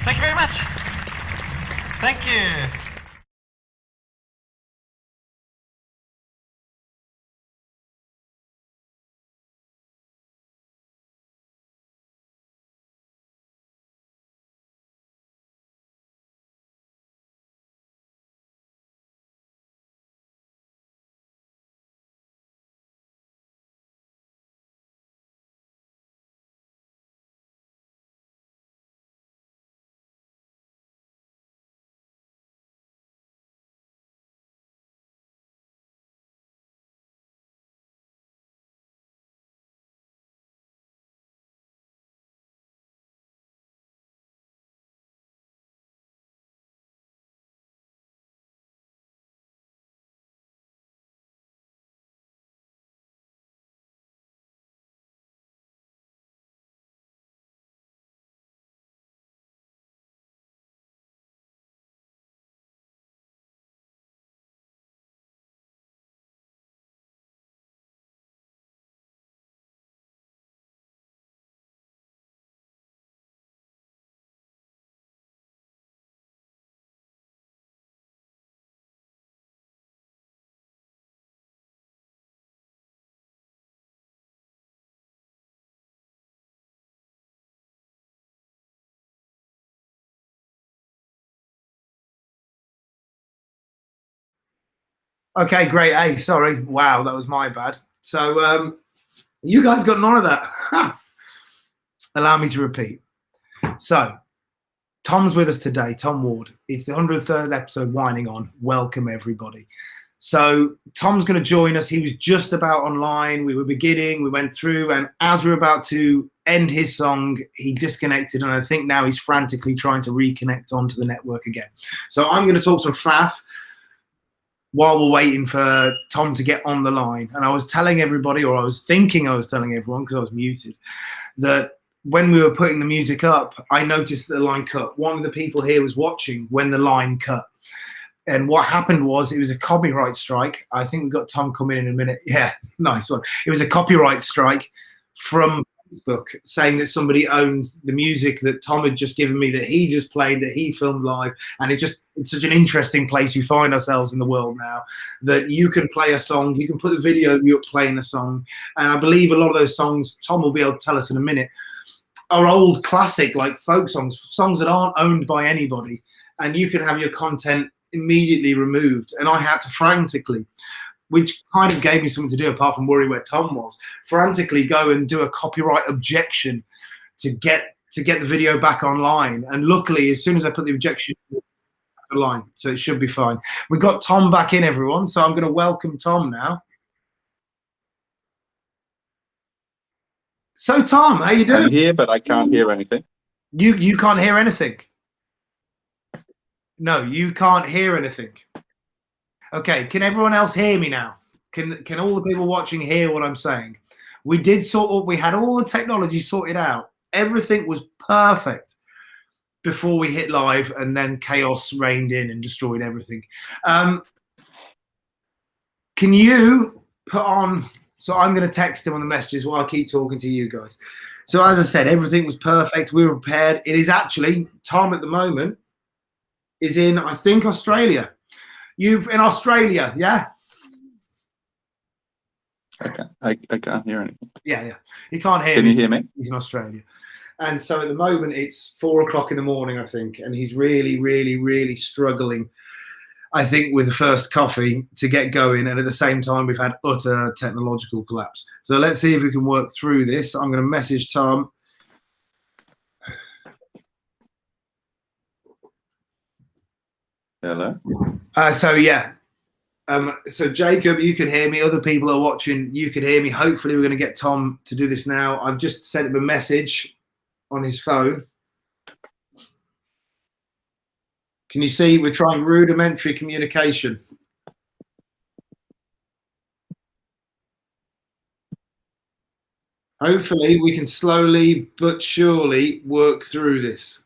Thank you very much. Thank you. Okay, great. Hey, sorry. Wow, that was my bad. So you guys got none of that. Allow me to repeat. So Tom's with us today, Tom Ward. It's the 103rd episode, Whining On. Welcome, everybody. So Tom's going to join us. He was just about online. We were beginning, we went through, and as we were about to end his song, he disconnected, and I think now he's frantically trying to reconnect onto the network again. So I'm going to talk some faff while we're waiting for Tom to get on the line. And I was telling everybody, or I was thinking I was telling everyone because I was muted, that when we were putting the music up, I noticed that the line cut. One of the people here was watching when the line cut. And what happened was it was a copyright strike. I think we've got Tom coming in a minute. Yeah, nice one. It was a copyright strike from Facebook saying that somebody owned the music that Tom had just given me, that he just played, that he filmed live. And it's such an interesting place we find ourselves in the world now, that you can play a song, you can put the video of you playing the song. And I believe a lot of those songs, Tom will be able to tell us in a minute, are old classic, like folk songs that aren't owned by anybody. And you can have your content immediately removed. And I had to frantically, which kind of gave me something to do apart from worry where Tom was, frantically go and do a copyright objection to get the video back online. And luckily, as soon as I put the objection online, so it should be fine. We got Tom back in, everyone. So I'm going to welcome Tom now. So Tom, how you doing? I'm here, but I can't hear anything. You can't hear anything. No, you can't hear anything. Okay, can everyone else hear me now? Can all the people watching hear what I'm saying? We had all the technology sorted out. Everything was perfect before we hit live, and then chaos reigned in and destroyed everything. Can you put on, so I'm going to text him on the messages while I keep talking to you guys. So as I said, everything was perfect. We were prepared. It is actually, Tom at the moment is in, I think, Australia. You've in Australia, yeah? I can't hear anything. Yeah. He can't hear me. Can you hear me? He's in Australia. And so at the moment it's 4 o'clock in the morning, I think, and he's really, really, really struggling, I think, with the first coffee to get going. And at the same time, we've had utter technological collapse. So let's see if we can work through this. I'm going to message Tom. Hello. So Jacob, you can hear me. Other people are watching, you can hear me. Hopefully we're going to get Tom to do this now. I've just sent him a message on his phone. Can you see we're trying rudimentary communication? Hopefully we can slowly but surely work through this.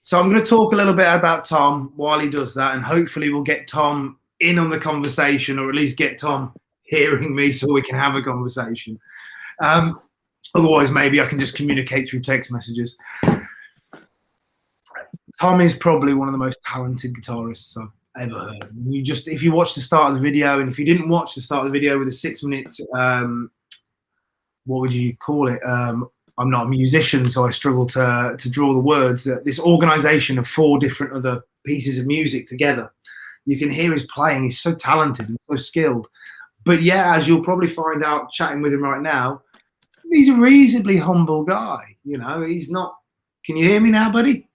So I'm going to talk a little bit about Tom while he does that, and hopefully we'll get Tom in on the conversation, or at least get Tom hearing me so we can have a conversation. Otherwise, maybe I can just communicate through text messages. Tom is probably one of the most talented guitarists I've ever heard. If you watch the start of the video, and if you didn't watch the start of the video with a 6-minute, what would you call it? I'm not a musician, so I struggle to draw the words. This organization of 4 different other pieces of music together. You can hear his playing. He's so talented and so skilled. But yeah, as you'll probably find out chatting with him right now, he's a reasonably humble guy. You know, he's not. Can you hear me now, buddy?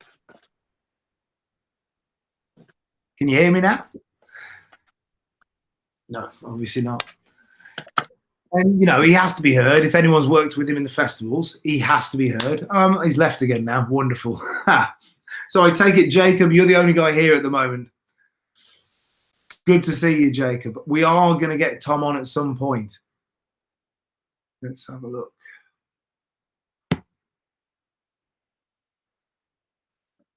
Can you hear me now? No, obviously not. And, you know, he has to be heard. If anyone's worked with him in the festivals, he has to be heard. He's left again now. Wonderful. So I take it, Jacob, you're the only guy here at the moment. Good to see you, Jacob. We are going to get Tom on at some point. Let's have a look.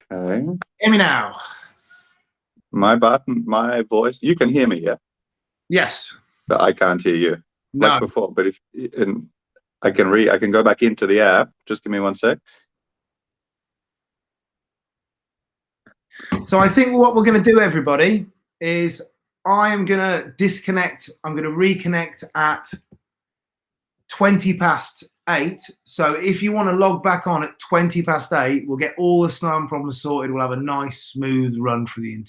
Okay. Hear me now. My my voice. You can hear me, yeah? Yes. But I can't hear you. No. Like before. But I can go back into the app. Just give me 1 sec. So I think what we're going to do, everybody, is I am going to disconnect. I'm going to reconnect at 8:20. So if you want to log back on at 8:20, we'll get all the snow and problems sorted. We'll have a nice, smooth run for the interview.